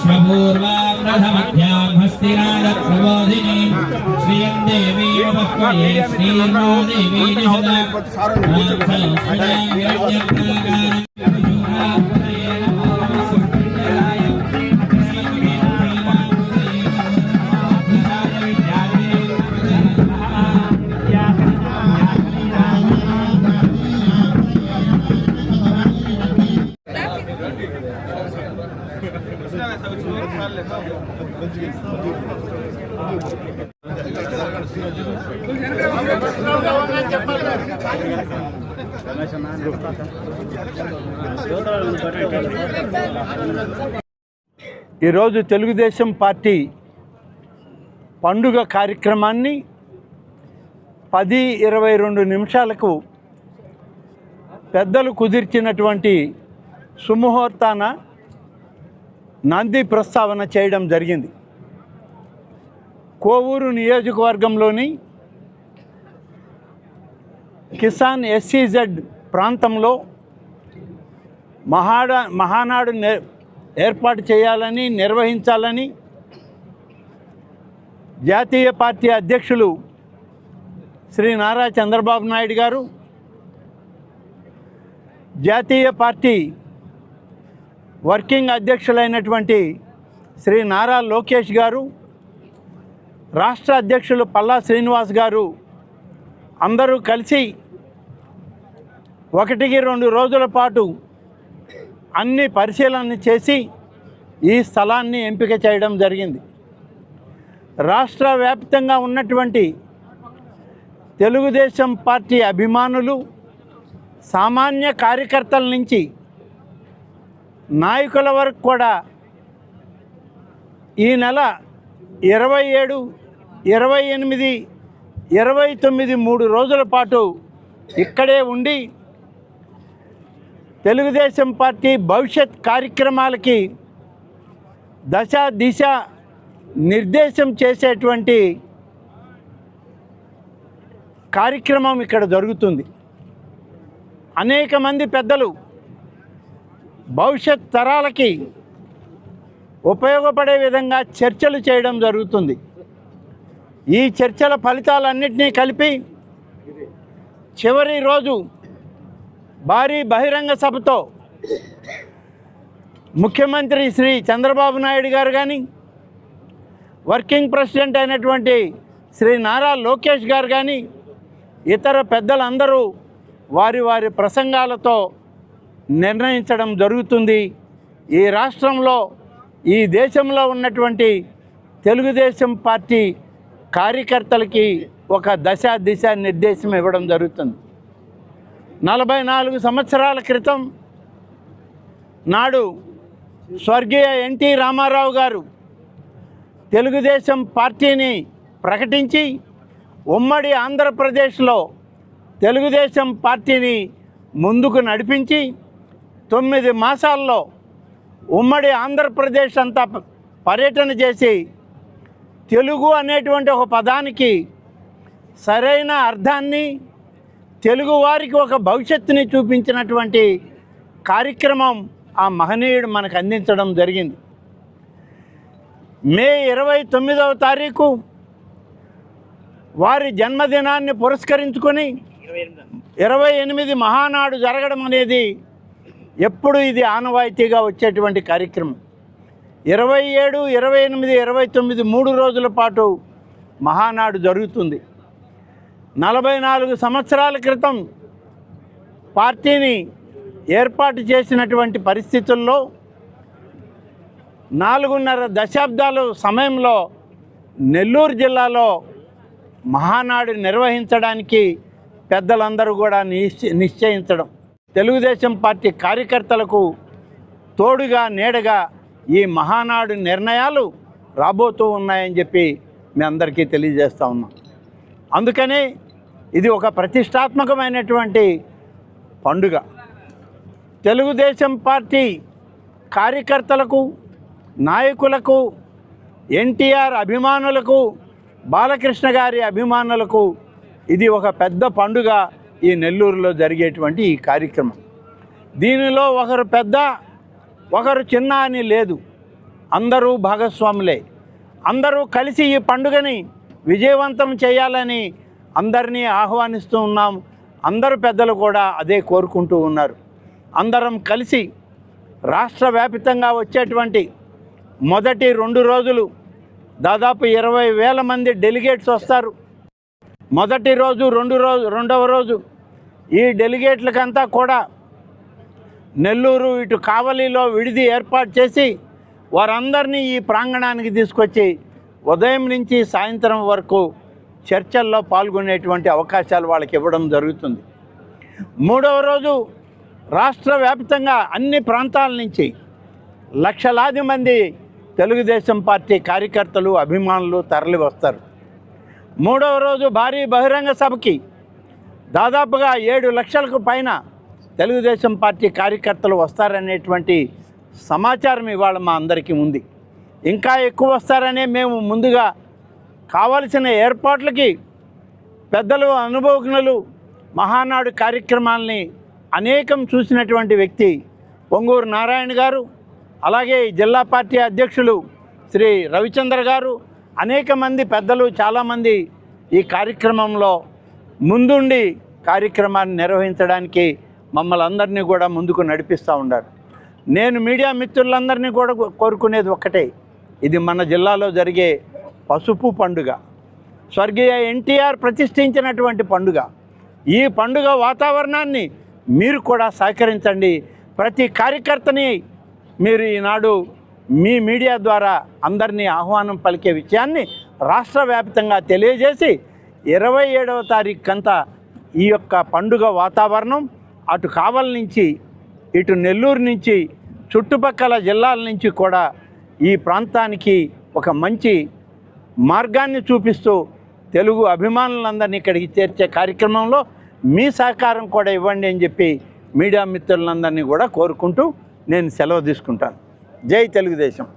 विश्वपूर्वामृतमध्यां हस्तिनाद प्रबोधिनी श्रियं देवी उपक्वये श्रीर्मादेवी निषदा ఈరోజు తెలుగుదేశం పార్టీ పండుగ కార్యక్రమాన్ని 10:22 నిమిషాలకు పెద్దలు కుదిర్చినటువంటి సుముహూర్తాన నంది ప్రస్తావన చేయడం జరిగింది. కోవూరు నియోజకవర్గంలోని కిసాన్ ఎస్సీజెడ్ ప్రాంతంలో మహానాడు ఏర్పాటు చేయాలని నిర్వహించాలని జాతీయ పార్టీ అధ్యక్షులు శ్రీ నారా చంద్రబాబు నాయుడు గారు, జాతీయ పార్టీ వర్కింగ్ అధ్యక్షులైనటువంటి శ్రీ నారా లోకేష్ గారు, రాష్ట్ర అధ్యక్షులు పల్లా శ్రీనివాస్ గారు అందరూ కలిసి 1-2 రోజుల పాటు అన్ని పరిశీలన చేసి ఈ స్థలాన్ని ఎంపిక చేయడం జరిగింది. రాష్ట్ర వ్యాప్తంగా ఉన్నటువంటి తెలుగుదేశం పార్టీ అభిమానులు, సామాన్య కార్యకర్తల నుంచి నాయకుల వరకు కూడా ఈ నెల 27, 28, 29 3 రోజుల పాటు ఇక్కడే ఉండి తెలుగుదేశం పార్టీ భవిష్యత్ కార్యక్రమాలకి దశ దిశ నిర్దేశం చేసేటువంటి కార్యక్రమం ఇక్కడ జరుగుతుంది. అనేక మంది పెద్దలు భవిష్యత్ తరాలకి ఉపయోగపడే విధంగా చర్చలు చేయడం జరుగుతుంది. ఈ చర్చల ఫలితాలన్నింటినీ కలిపి చివరి రోజు భారీ బహిరంగ సభతో ముఖ్యమంత్రి శ్రీ చంద్రబాబు నాయుడు గారు కానీ, వర్కింగ్ ప్రెసిడెంట్ అయినటువంటి శ్రీ నారా లోకేష్ గారు కానీ, ఇతర పెద్దలందరూ వారి వారి ప్రసంగాలతో నిర్ణయించడం జరుగుతుంది. ఈ రాష్ట్రంలో, ఈ దేశంలో ఉన్నటువంటి తెలుగుదేశం పార్టీ కార్యకర్తలకి ఒక దశ దిశ నిర్దేశం ఇవ్వడం జరుగుతుంది. 44 సంవత్సరాల క్రితం నాడు స్వర్గీయ ఎన్టీ రామారావు గారు తెలుగుదేశం పార్టీని ప్రకటించి ఉమ్మడి ఆంధ్రప్రదేశ్లో తెలుగుదేశం పార్టీని ముందుకు నడిపించి 9 మాసాల్లో ఉమ్మడి ఆంధ్రప్రదేశ్ అంతా పర్యటన చేసి తెలుగు అనేటువంటి ఒక పదానికి సరైన అర్థాన్ని, తెలుగు వారికి ఒక భవిష్యత్తుని చూపించినటువంటి కార్యక్రమం ఆ మహనీయుడు మనకు అందించడం జరిగింది. మే 29వ తారీఖు వారి జన్మదినాన్ని పురస్కరించుకొని 28 మహానాడు జరగడం అనేది ఎప్పుడు ఇది ఆనవాయితీగా వచ్చేటువంటి కార్యక్రమం. 27, 28, 29 3 రోజుల పాటు మహానాడు జరుగుతుంది. 44 సంవత్సరాల క్రితం పార్టీని ఏర్పాటు చేసినటువంటి పరిస్థితుల్లో 4.5 దశాబ్దాల సమయంలో నెల్లూరు జిల్లాలో మహానాడు నిర్వహించడానికి పెద్దలందరూ కూడా నిశ్చయించడం, తెలుగుదేశం పార్టీ కార్యకర్తలకు తోడుగా నీడగా ఈ మహానాడు నిర్ణయాలు రాబోతూ ఉన్నాయని చెప్పి మీ అందరికీ తెలియజేస్తూ ఉన్నాం. అందుకనే ఇది ఒక ప్రతిష్టాత్మకమైనటువంటి పండుగ. తెలుగుదేశం పార్టీ కార్యకర్తలకు, నాయకులకు, ఎన్టీఆర్ అభిమానులకు, బాలకృష్ణ గారి అభిమానులకు ఇది ఒక పెద్ద పండుగ. ఈ నెల్లూరులో జరిగేటువంటి ఈ కార్యక్రమం, దీనిలో ఒకరు పెద్ద ఒకరు చిన్న అని లేదు. అందరూ భాగస్వాములే. అందరూ కలిసి ఈ పండుగని విజయవంతం చేయాలని అందరినీ ఆహ్వానిస్తూ ఉన్నాం. అందరు పెద్దలు కూడా అదే కోరుకుంటూ ఉన్నారు. అందరం కలిసి రాష్ట్ర వ్యాప్తంగా వచ్చేటువంటి మొదటి 2 రోజులు దాదాపు 20,000 మంది డెలిగేట్స్ వస్తారు. మొదటి రోజు రెండవ రోజు ఈ డెలిగేట్లకంతా కూడా నెల్లూరు ఇటు కావలిలో విడిది ఏర్పాటు చేసి వారందరినీ ఈ ప్రాంగణానికి తీసుకొచ్చి ఉదయం నుంచి సాయంత్రం వరకు చర్చల్లో పాల్గొనేటువంటి అవకాశాలు వాళ్ళకి ఇవ్వడం జరుగుతుంది. 3వ రోజు రాష్ట్ర వ్యాప్తంగా అన్ని ప్రాంతాల నుంచి లక్షలాది మంది తెలుగుదేశం పార్టీ కార్యకర్తలు అభిమానులు తరలి వస్తారు. 3వ రోజు భారీ బహిరంగ సభకి దాదాపుగా 7 లక్షలకు పైన తెలుగుదేశం పార్టీ కార్యకర్తలు వస్తారనేటువంటి సమాచారం ఇవాళ మా అందరికీ ఉంది. ఇంకా ఎక్కువ వస్తారనే మేము ముందుగా కావలసిన ఏర్పాట్లకి పెద్దలు అనుభవజ్ఞులు మహానాడు కార్యక్రమాలని అనేకం చూసినటువంటి వ్యక్తి పొంగూరు నారాయణ గారు, అలాగే జిల్లా పార్టీ అధ్యక్షులు శ్రీ రవిచంద్ర గారు, అనేక మంది పెద్దలు చాలామంది ఈ కార్యక్రమంలో ముందుండి కార్యక్రమాన్ని నిర్వహించడానికి మమ్మల్ని అందరినీ కూడా ముందుకు నడిపిస్తూ ఉన్నారు. నేను మీడియా మిత్రులందరినీ కూడా కోరుకునేది ఒక్కటే, ఇది మన జిల్లాలో జరిగే పసుపు పండుగ, స్వర్గీయ ఎన్టీఆర్ ప్రతిష్ఠించినటువంటి పండుగ. ఈ పండుగ వాతావరణాన్ని మీరు కూడా సహకరించండి. ప్రతి కార్యకర్తని మీరు ఈనాడు మీ మీడియా ద్వారా అందరినీ ఆహ్వానం పలికే విషయాన్ని రాష్ట్ర వ్యాప్తంగా తెలియజేసి 27వ తారీఖుకంతా ఈ యొక్క పండుగ వాతావరణం అటు కావలి నుంచి ఇటు నెల్లూరు నుంచి చుట్టుపక్కల జిల్లాల నుంచి కూడా ఈ ప్రాంతానికి ఒక మంచి మార్గాన్ని చూపిస్తూ తెలుగు అభిమానులందరినీ ఇక్కడికి చేర్చే కార్యక్రమంలో మీ సహకారం కూడా ఇవ్వండి అని చెప్పి మీడియా మిత్రులందరినీ కూడా కోరుకుంటూ నేను సెలవు తీసుకుంటాను. జై తెలుగుదేశం.